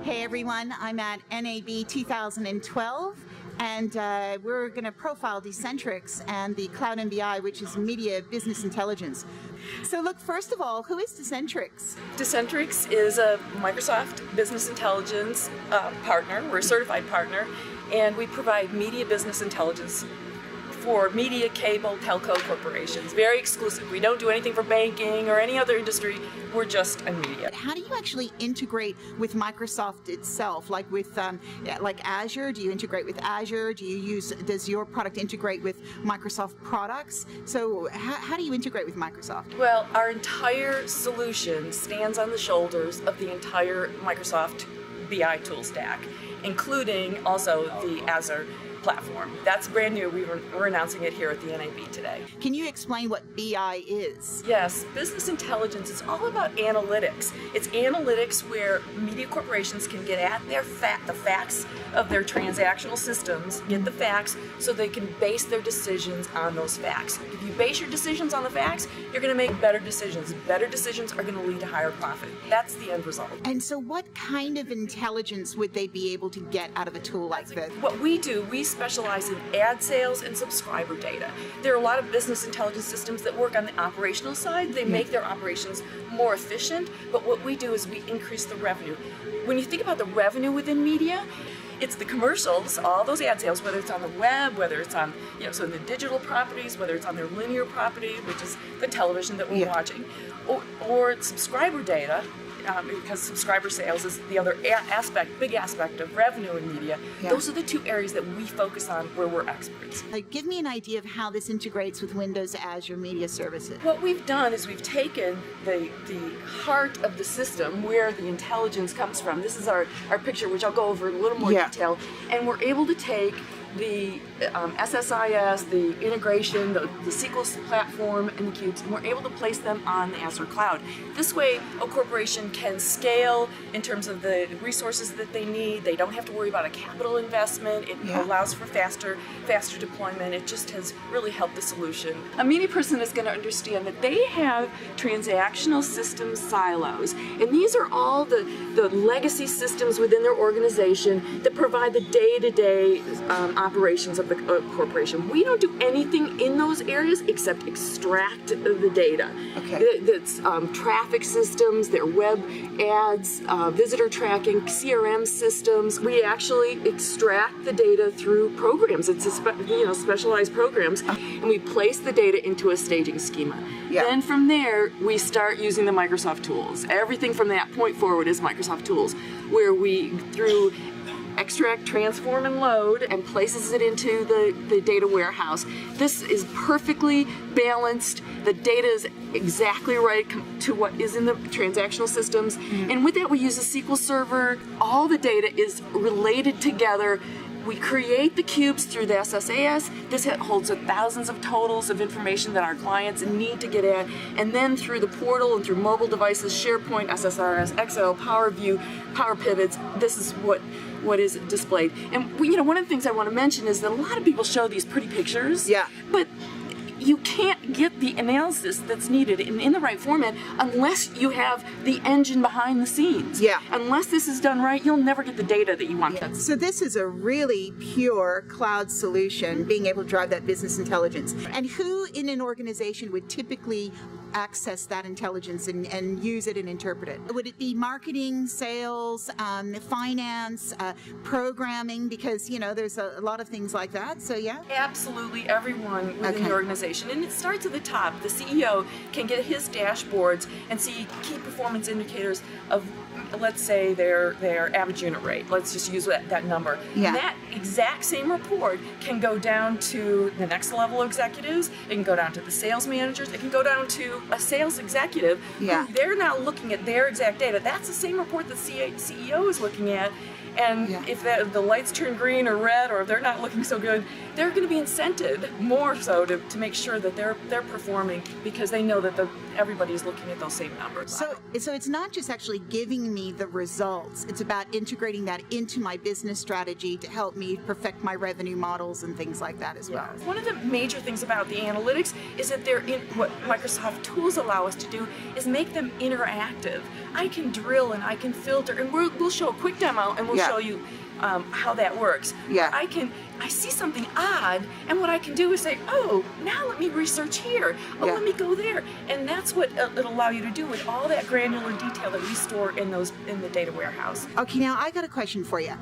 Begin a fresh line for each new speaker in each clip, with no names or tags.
Hey everyone, I'm at NAB 2012 and we're going to profile Decentrix and the Cloud MBI, which is Media Business Intelligence. So look, first of all, who is Decentrix?
Decentrix is a Microsoft Business Intelligence partner. We're a certified partner, and we provide media business intelligence for media, cable, telco corporations. Very exclusive. We don't do anything for banking or any other industry. We're just a media.
How do you actually integrate with Microsoft itself? Like with like Azure, do you integrate with Azure? Does your product integrate with Microsoft products? So how do you integrate with Microsoft?
Well, our entire solution stands on the shoulders of the entire Microsoft BI tool stack, including also the Azure platform. That's brand new. We're announcing it here at the NAB today.
Can you explain what BI is?
Yes, business intelligence is all about analytics. It's analytics where media corporations can get at the facts of their transactional systems, get the facts so they can base their decisions on those facts. If you base your decisions on the facts, you're going to make better decisions. Better decisions are going to lead to higher profit. That's the end result.
And so what kind of intelligence would they be able to get out of a tool like this?
What we do, we specialize in ad sales and subscriber data. There are a lot of business intelligence systems that work on the operational side. They make their operations more efficient, but what we do is we increase the revenue. When you think about the revenue within media, it's the commercials, all those ad sales, whether it's on the web, whether it's on, so the digital properties, whether it's on their linear property, which is the television that we're watching, or subscriber data, because subscriber sales is the other big aspect of revenue in media. Yeah. Those are the two areas that we focus on where we're experts.
Give me an idea of how this integrates with Windows Azure Media Services.
What we've done is we've taken the heart of the system where the intelligence comes from. This is our picture, which I'll go over in a little more detail, and we're able to take the SSIS, the integration, the SQL platform, and the cubes, and we're able to place them on the Azure cloud. This way, a corporation can scale in terms of the resources that they need. They don't have to worry about a capital investment. It allows for faster deployment. It just has really helped the solution. A media person is going to understand that they have transactional system silos, and these are all the legacy systems within their organization that provide the day-to-day operations of the corporation. We don't do anything in those areas except extract the data.
Okay.
That's traffic systems, their web ads, visitor tracking, CRM systems. We actually extract the data through programs. It's specialized programs, and we place the data into a staging schema.
Yeah.
Then from there, we start using the Microsoft tools. Everything from that point forward is Microsoft tools, where we, through extract, transform, and load, and places it into the data warehouse. This is perfectly balanced. The data is exactly right to what is in the transactional systems. And with that, we use a SQL server. All the data is related together. We create the cubes through the SSAS. This holds thousands of totals of information that our clients need to get at. And then through the portal and through mobile devices, SharePoint, SSRS, Excel, Power View, Power Pivots, this is what is displayed. And one of the things I want to mention is that a lot of people show these pretty pictures, but you can't get the analysis that's needed in the right format unless you have the engine behind the scenes.
Yeah.
Unless this is done right, you'll never get the data that you want.
Yeah. So this is a really pure cloud solution, being able to drive that business intelligence. And who in an organization would typically access that intelligence and use it and interpret it? Would it be marketing, sales, finance, programming? Because, there's a lot of things like that. So, yeah?
Absolutely everyone within the organization. And it starts at the top. The CEO can get his dashboards and see key performance indicators of, let's say, their average unit rate. Let's just use that number.
Yeah.
That exact same report can go down to the next level executives. It can go down to the sales managers. It can go down to a sales executive.
Yeah.
Who they're now looking at their exact data. That's the same report the CEO is looking at. And if the lights turn green or red, or if they're not looking so good, they're going to be incented more so to make sure that they're performing, because they know that everybody's looking at those same numbers.
So it's not just actually giving me the results. It's about integrating that into my business strategy to help me perfect my revenue models and things like that as well.
One of the major things about the analytics is that what Microsoft tools allow us to do is make them interactive. I can drill and I can filter, and we'll show a quick demo and we'll show you how that works.
Yeah.
I see something odd, and what I can do is say, oh, now let me research here. Oh, let me go there. And that's what it'll allow you to do with all that granular detail that we store in the data warehouse.
Okay, now I got a question for you.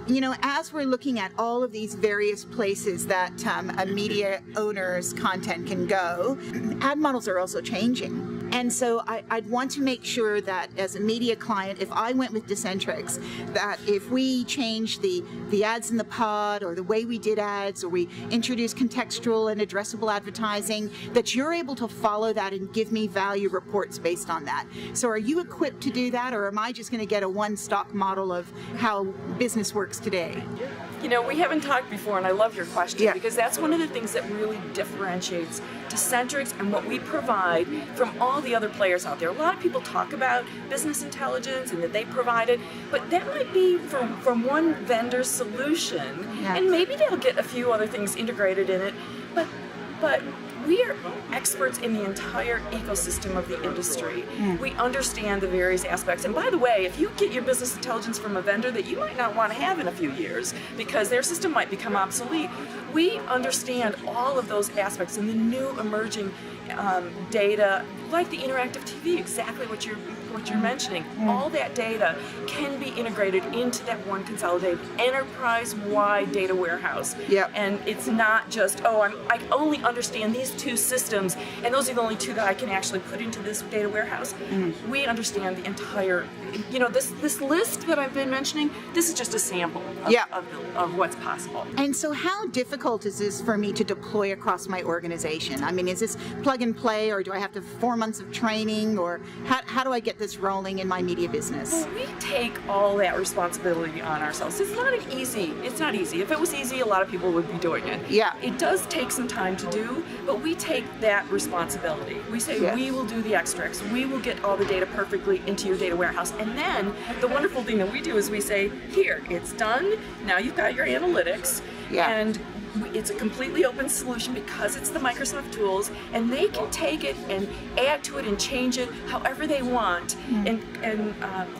You know, as we're looking at all of these various places that a media owner's content can go, ad models are also changing. And so I'd want to make sure that as a media client, if I went with Decentrix, that if we change the ads in the pod, or the way we did ads, or we introduce contextual and addressable advertising, that you're able to follow that and give me value reports based on that. So are you equipped to do that, or am I just going to get a one-stock model of how business works today?
You know, we haven't talked before, and I love your question, because that's one of the things that really differentiates Decentrix and what we provide from all the other players out there. A lot of people talk about business intelligence and that they provide it, but that might be from one vendor solution, and maybe they'll get a few other things integrated in it, but we are experts in the entire ecosystem of the industry. We understand the various aspects. And by the way, if you get your business intelligence from a vendor that you might not want to have in a few years because their system might become obsolete, we understand all of those aspects and the new emerging data, like the interactive TV, exactly what you're mentioning. All that data can be integrated into that one consolidated enterprise-wide data warehouse. And it's not just, I only understand these two systems, and those are the only two that I can actually put into this data warehouse. We understand the entire, this list that I've been mentioning, this is just a sample of what's possible.
And so how difficult is this for me to deploy across my organization? I mean, is this plug and play, or do I have to 4 months of training, or how do I get this rolling in my media business?
Well, we take all that responsibility on ourselves. It's not easy. If it was easy, a lot of people would be doing it. It does take some time to do, but we take that responsibility. We say we will do the extracts. We will get all the data perfectly into your data warehouse. And then the wonderful thing that we do is we say, here, it's done. Now you've got your analytics. And it's a completely open solution because it's the Microsoft tools, and they can take it and add to it and change it however they want, and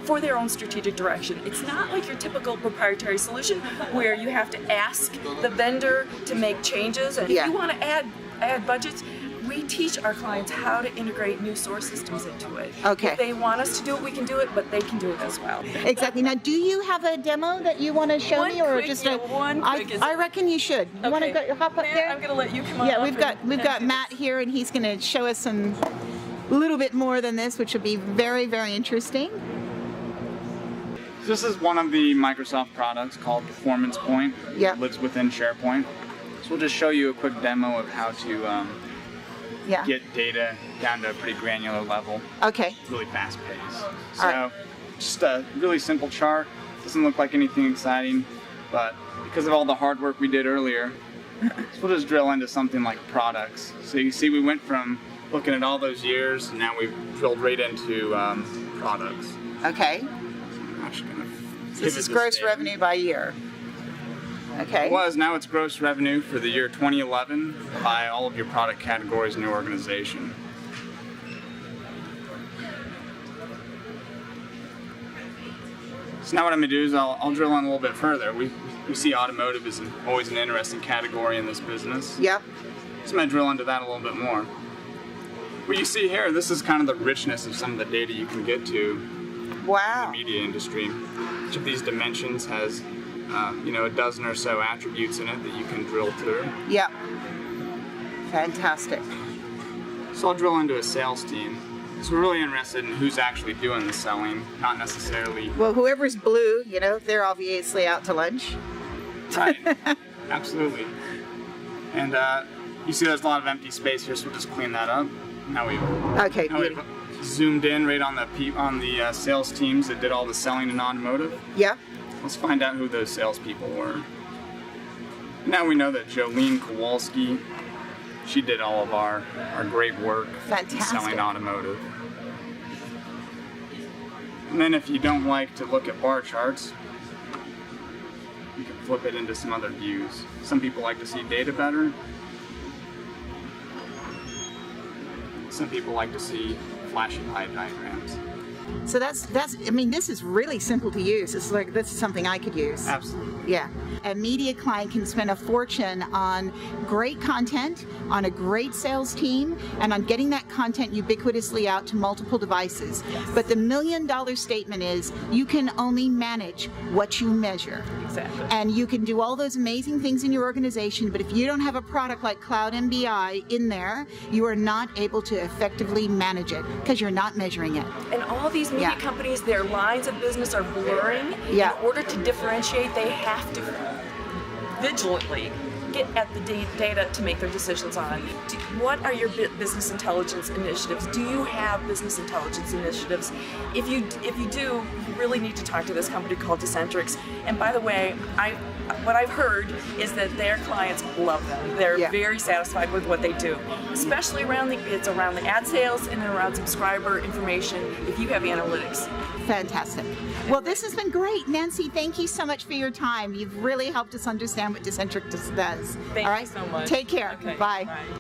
for their own strategic direction. It's not like your typical proprietary solution where you have to ask the vendor to make changes, and if you want to add budgets, we teach our clients how to integrate new source systems into it. If they want us to do it, we can do it, but they can do it as well.
Exactly. Now, do you have a demo that you want to show me, or just I reckon you should. You want to go hop up there?
I'm going to let you come on.
Yeah, we've got Matt here, and he's going to show us a little bit more than this, which will be very, very interesting.
This is one of the Microsoft products called Performance Point. It lives within SharePoint. So we'll just show you a quick demo of how to get data down to a pretty granular level. Really fast paced. So just a really simple chart. Doesn't look like anything exciting, but because of all the hard work we did earlier, so we'll just drill into something like products. So you see we went from looking at all those years, and now we've drilled right into products. I'm actually gonna
this is gross revenue by year.
Now it's gross revenue for the year 2011 by all of your product categories in your organization. So now what I'm going to do is I'll drill in a little bit further. We see automotive is always an interesting category in this business. So I'm going to drill into that a little bit more. What you see here, this is kind of the richness of some of the data you can get to in the media industry. Each of these dimensions has a dozen or so attributes in it that you can drill through.
Fantastic.
So I'll drill into a sales team. So we're really interested in who's actually doing the selling, not necessarily...
Well, whoever's blue, they're obviously out to lunch.
Right. Absolutely. And you see there's a lot of empty space here, so we'll just clean that up. Now we've zoomed in right on the sales teams that did all the selling in automotive. Let's find out who those salespeople were. Now we know that Jolene Kowalski, she did all of our great work selling automotive. And then if you don't like to look at bar charts, you can flip it into some other views. Some people like to see data better. Some people like to see flashy pie diagrams.
So I mean, this is really simple to use. It's like, this is something I could use.
Absolutely.
Yeah. A media client can spend a fortune on great content, on a great sales team, and on getting that content ubiquitously out to multiple devices.
Yes.
But the $1 million statement is, you can only manage what you measure.
Exactly.
And you can do all those amazing things in your organization, but if you don't have a product like Cloud MBI in there, you are not able to effectively manage it because you're not measuring it.
And all these media companies, their lines of business are blurring.
Yeah.
In order to differentiate, they have to vigilantly get at the data to make their decisions on. What are your business intelligence initiatives? Do you have business intelligence initiatives? If you do, you really need to talk to this company called Decentrix. And by the way, what I've heard is that their clients love them. They're very satisfied with what they do, especially around the ad sales and around subscriber information. If you have analytics.
Fantastic. Well, this has been great. Nancy, thank you so much for your time. You've really helped us understand what Decentrix does.
Thank you so much.
Take care.
Okay,
Bye.
Bye.